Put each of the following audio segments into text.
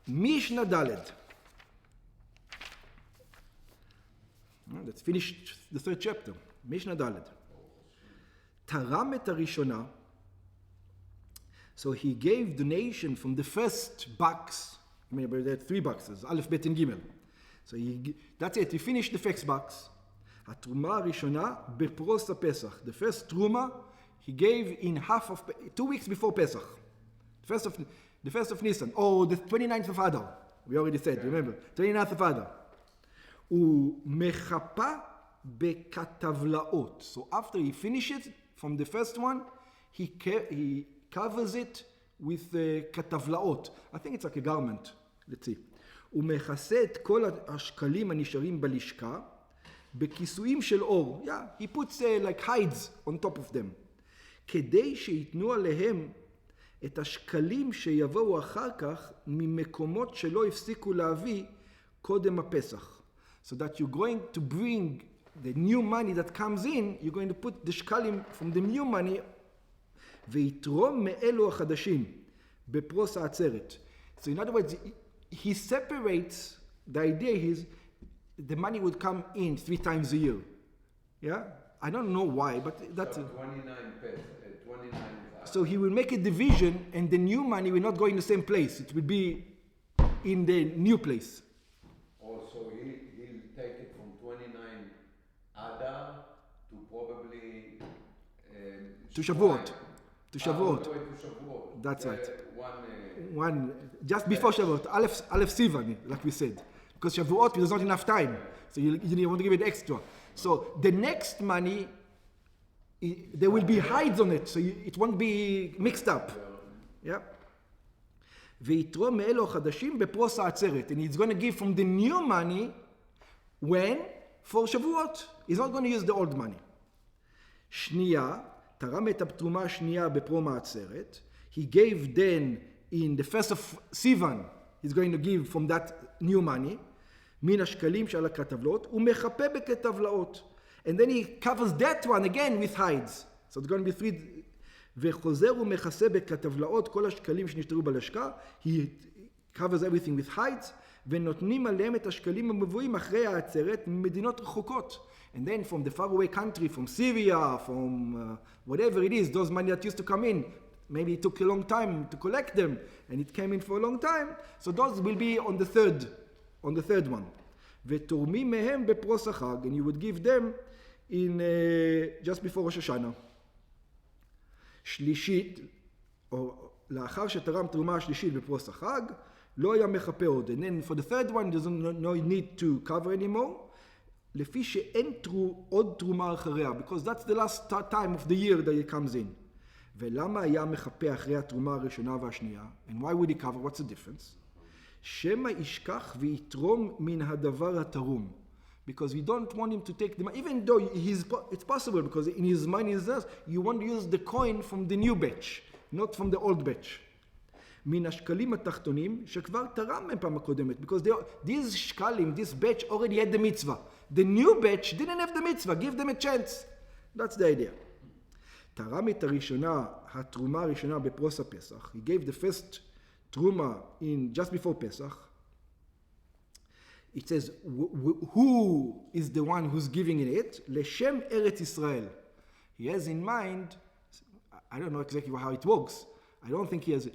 Mishnah Daled. Let's finish the third chapter. Mishnah Daled. Taram et harishona. So he gave donation from the first box. Remember, there are 3 boxes, Aleph, Bet, and Gimel. So that's it. He finished the first box. Hatruma harishona bepros Pesach. The first truma he gave in 2 weeks before Pesach. The first of Nisan. Oh, the 29th of Adar. We already said, remember. 29th of Adar. Umechapa bekatavlaot. So after he finishes from the first one, he covers it with katavlaot. I think it's like a garment. Let's see. ומכסה את כל השקלים הנשארים בלשכה בכיסויים של אור. Yeah, he puts like hides on top of them. כדי שיתנו עליהם את השקלים שיבואו אחר כך ממקומות שלא הפסיקו להביא קודם הפסח. So that you're going to bring the new money that comes in, you're going to put the shkalim from the new money ויתרום מאלו החדשים בפרוס העצרת. So in other words, he separates, the idea is the money would come in 3 times a year. Yeah? I don't know why, but that's... So 29 So he will make a division and the new money will not go in the same place. It will be in the new place. Also, he'll take it from 29 Adar to probably... to Shavuot. To Shavuot. All the way to Shavuot. That's right. One just before Shavuot, Aleph Sivan, like we said. Because Shavuot, there's not enough time. So you want to give it extra. So the next money, there will be hides on it, so it won't be mixed up. Yeah. ויתרום מאלו החדשים בפרוס העצרת. And he's going to give from the new money when? For Shavuot. He's not going to use the old money. שנייה, תרם את התרומה השנייה בפרום העצרת. He gave then in the first of Sivan, he's going to give from that new money, מן השקלים שעל הכתבלות, ומחפה בכתבלאות. And then he covers that one again with hides. So it's going to be 3... וחוזר ומכסה בכתבלאות כל השקלים שנשתרו בלשכה. He covers everything with hides. ונותנים עליהם את השקלים המבואים אחרי העצרת ממדינות רחוקות. And then from the faraway country, from Syria, from whatever it is, those money that used to come in, maybe it took a long time to collect them, and it came in for a long time. So those will be on the third one. ותורמים מהם בפרוס החג, and you would give them in just before Rosh Hashanah. שלישית, או לאחר שתרם תרומה השלישית בפרוס החג, לא היה מחפה עוד. And then for the third one, there's no need to cover anymore. לפי שאין עוד תרומה אחריה, because that's the last time of the year that it comes in. ולמה היה מחפה אחרי התרומה הראשונה והשנייה? And why would he cover? What's the difference? שמא ישכח ויתרום מן הדבר התרום. Because we don't want him to take the money, even though it's possible, because in his mind is this, you want to use the coin from the new batch, not from the old batch. מן השקלים התחתונים שכבר תרם מפעם הקודמת, because these shkalim, this batch already had the mitzvah. The new batch didn't have the mitzvah, give them a chance. That's the idea. תרם את הראשונה, התרומה הראשונה בפרוס הפסח. He gave the first truma in just before Pesach. It says, who is the one who's giving it? Leshem Eretz Israel. He has in mind, I don't know exactly how it works. I don't think he has...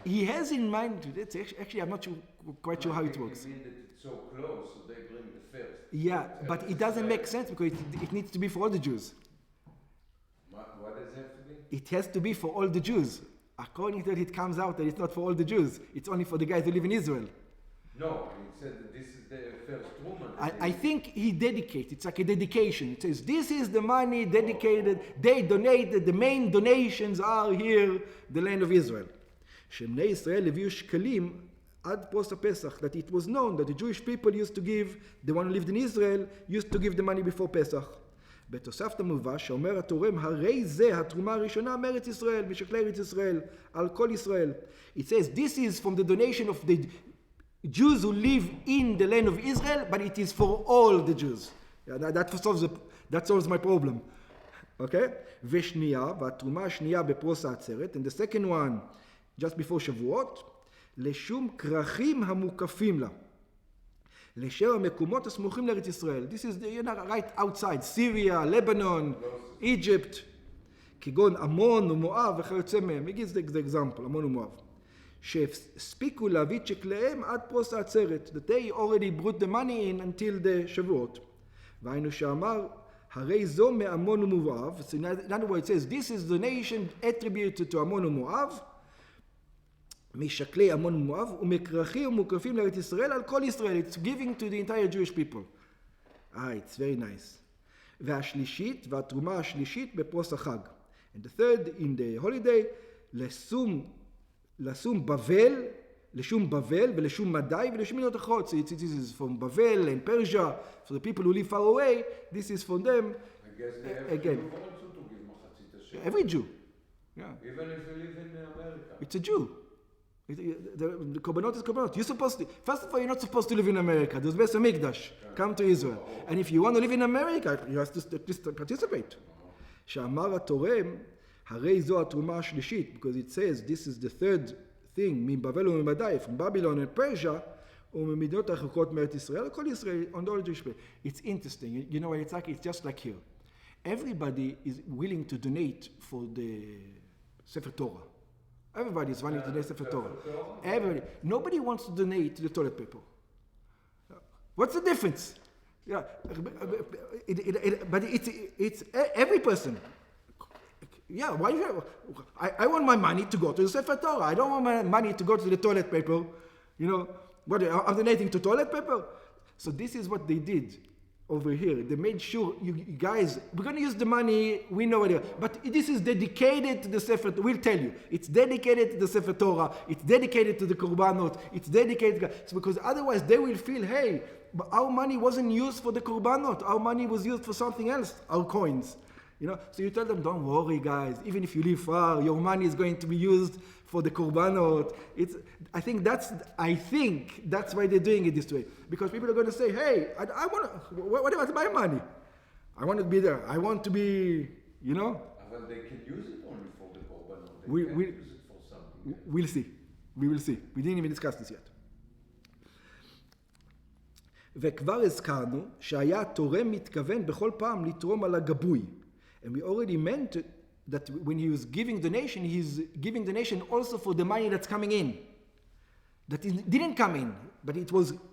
He has in mind, actually I'm not quite sure how it works. You mean that it's so close, so they bring the first. Yeah, but it doesn't make sense because it needs to be for all the Jews. What does it have to be? It has to be for all the Jews. According to that, it comes out that it's not for all the Jews. It's only for the guys who live in Israel. No, he said that this is the first woman. I think he dedicates. It's like a dedication. It says, this is the money dedicated. They donated. The main donations are here, the land of Israel. שבני ישראל הביאו שקלים עד פרוס הפסח, that it was known that the Jewish people used to give, the one who lived in Israel, used to give the money before Pesach. בתוספת המובא שאומר התורם, הרי זה התרומה הראשונה מארץ ישראל, משקלי ארץ ישראל, על כל ישראל. It says, this is from the donation of the Jews who live in the land of Israel, but it is for all the Jews. Yeah, that solves my problem. Okay? ושנייה, והתרומה השנייה בפרוס העצרת, and the second one, just before Shavuot, לשום כרכים המוקפים לה. לשאר המקומות הסמוכים לארץ ישראל. This is right outside, Syria, Lebanon, Egypt, כגון עמון ומואב וכיוצא מהם. He gives the example, עמון ומואב. שהספיקו להביא צ'קליהם עד פרוס העצרת. That they already brought the money in until the שבועות. והיינו שאמר, הרי זו מעמון ומואב. So in other words, it says, this is the nation attributed to עמון ומואב, משקלי עמון ומואב, ומכרכים ומוקפים לארץ ישראל על כל ישראל. It's giving to the entire Jewish people. It's very nice. והשלישית, והתרומה השלישית בפרוס החג. And the third in the holiday, לשום בבל, לשום בבל ולשום מדי ולשום מדינות אחרות. So this is from Bavel and Persia. For the people who live far away, this is from them. I guess they have again. to also to give מחצית השם. Every Jew. Yeah. Even if you live in America. It's a Jew. The korbanot is korbanot. You're supposed to, first of all, you're not supposed to live in America. There's Beis HaMikdash. Come to Israel. And if you want to live in America, you have to participate. שאמר התורם, הרי זו התרומה השלישית, because it says this is the third thing, מבבל וממדי, from Babylon and Persia, וממדינות הרחוקות מארץ ישראל, כל ישראל, on the Jewish people. It's interesting. You know, it's just like here. Everybody is willing to donate for the Sefer Torah. Everybody is willing to donate Sefer Torah. Everybody. Nobody wants to donate to the toilet paper. What's the difference? Yeah, but it's every person. Yeah, why? I want my money to go to the Sefer Torah. I don't want my money to go to the toilet paper. You know, what? I'm donating to toilet paper. So this is what they did over here. They made sure, you guys, we're going to use the money, we know it, but this is dedicated to the Sefer Torah. We'll tell you, it's dedicated to the Sefer Torah, it's dedicated to the Korbanot, it's dedicated, so because otherwise they will feel, hey, but our money wasn't used for the Korbanot, our money was used for something else, our coins. You know, so you tell them, don't worry guys, even if you live far, your money is going to be used for the korbanot. I think that's why they're doing it this way. Because people are going to say, hey, I want to, what about my money? I want to be there. I want to be, you know. Well, they can use it only for the korbanot. They can't use it for something else. We'll see. We will see. We didn't even discuss this yet. וכבר הזכרנו שהיה תורם מתכוון בכל פעם לתרום על הגבוי. And we already meant that when he was giving donation, he's giving donation also for the money that's coming in. That didn't come in, but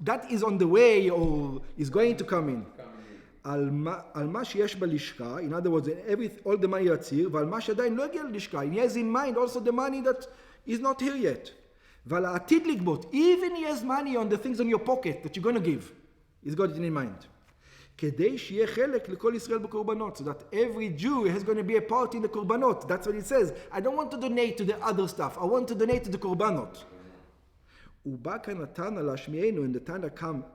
that is on the way or is going to come in. על מה שיש בלשכה, in other words, all the money that's here, ועל מה שעדיין לא הגיע ללשכה. And he has in mind also the money that is not here yet. ועל העתיד לגבות, even he has money on the things in your pocket that you're going to give. He's got it in mind. כדי שיהיה חלק לכל ישראל בקורבנות, so that every Jew has going to be a part in the korbanot. That's what it says. I don't want to donate to the other stuff. I want to donate to the korbanot. ובא כאן התנא להשמיענו, and the Tana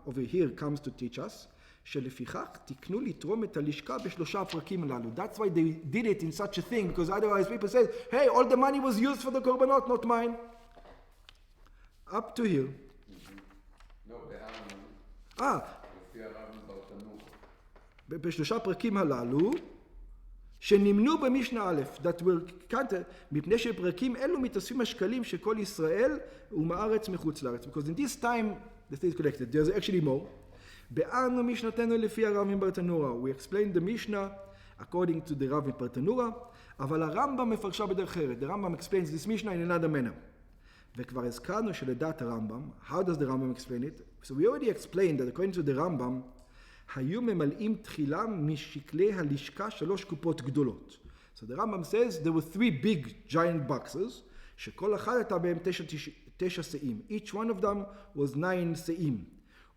over here comes to teach us, שלפיכך תקנו לתרום את הלשכה בשלושה הפרקים הללו. That's why they did it in such a thing, because otherwise people say, hey, all the money was used for the korbanot, not mine. Up to here. בשלושה פרקים הללו, שנמנו במשנה א', that were counted, מפני שפרקים אלו מתאספים השקלים של כל ישראל ומארץ מחוץ לארץ. Because in this time, the state is collected. There's actually more. באנו משנתנו לפי הרב ברטנורה. We explained the Mishnah according to the Rav Bartenura, אבל הרמב"ם מפרשה בדרך אחרת. The Rambam explains this Mishnah in another manner. וכבר הזכרנו שלדעת הרמב"ם, how does the Rambam explain it? So we already explained that according to the Rambam, היו ממלאים תחילה משקלי הלשכה 3 קופות גדולות. So the Rambam says there were 3 big giant boxes, שכל אחד הייתה בהם 9 שאים. Each one of them was 9 שאים.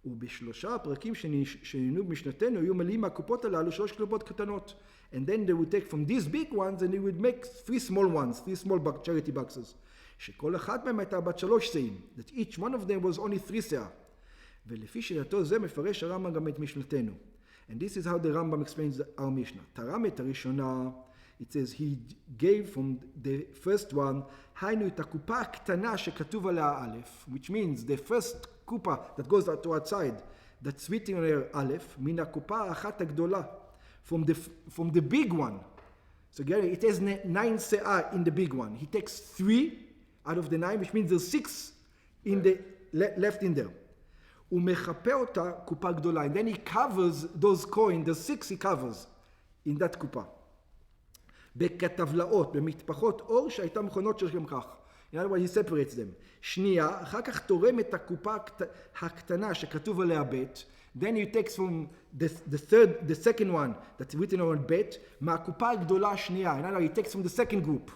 ובשלושה הפרקים שנמנו במשנתנו, היו מלאים מהקופות הללו 3 קופות קטנות. And then they would take from these big ones and they would make 3 small ones, 3 small charity boxes. שכל אחד מהם הייתה בת 3 שאים. That each one of them was only 3 שאה. ולפי שיטתו זה מפרש הרמב"ם גם את משנתנו. And this is how the Rambam explains our Mishnah. תרמת הראשונה, it says he gave from the first one, היינו את הקופה הקטנה שכתוב עליה א', which means the first קופה that goes to outside, that's written on her א', מן הקופה האחת הגדולה, from the big one. So again, it has 9 se'ah in the big one. He takes 3 out of the 9, which means there's 6 left in there. ומחפה אותה קופה גדולה. And then he covers those coins, the 6 he covers in that קופה. בכתבלאות, במטפחות אור שהייתה מכונות שלכם כך. In other words, he separates them. שנייה, אחר כך תורם את הקופה הקטנה שכתוב עליה בית. Then he takes from the second one that's written on bet, מהקופה הגדולה השנייה. In other words, he takes from the second group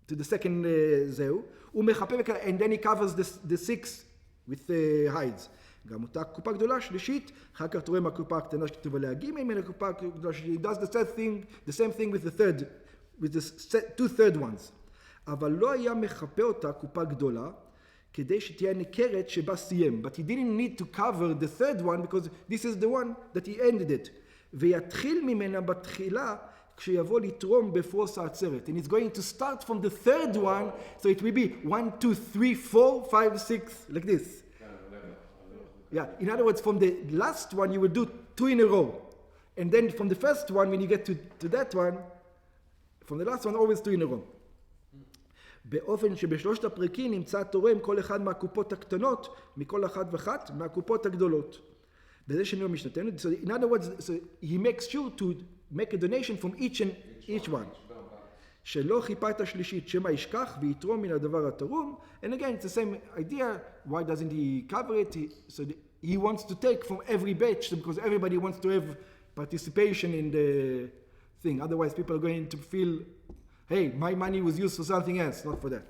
to the second זהו. הוא מחפה, and then he covers the 6 with hides. גם אותה קופה גדולה שלישית, אחר כך תורם מהקופה הקטנה שכתוב עליה ג' מן הקופה הגדולה שלישית. He does the same thing with the 2 third ones. אבל לא היה מחפה אותה קופה גדולה, כדי שתהיה ניכרת שבה סיים. But he didn't need to cover the third one, because this is the one that he ended it. ויתחיל ממנה בתחילה, כשיבוא לתרום בפרוס העצרת. And it's going to start from the third one, so it will be 1, 2, 3, 4, 5, 6, like this. Yeah, in other words, from the last one you will do 2 in a row. And then from the first one, when you get to that one, from the last one, always 2 in a row. באופן שבשלושת הפרקים נמצא תורם כל אחד מהקופות הקטנות, מכל אחת ואחת מהקופות הגדולות. וזה שני במשנתנו. So in other words, so he makes sure to make a donation from each one. שלא חיפה את השלישית, שמא ישכח ויתרום מן הדבר התרום. And again, it's the same idea. Why doesn't he cover it? He wants to take from every batch, because everybody wants to have participation in the thing. Otherwise, people are going to feel, hey, my money was used for something else, not for that.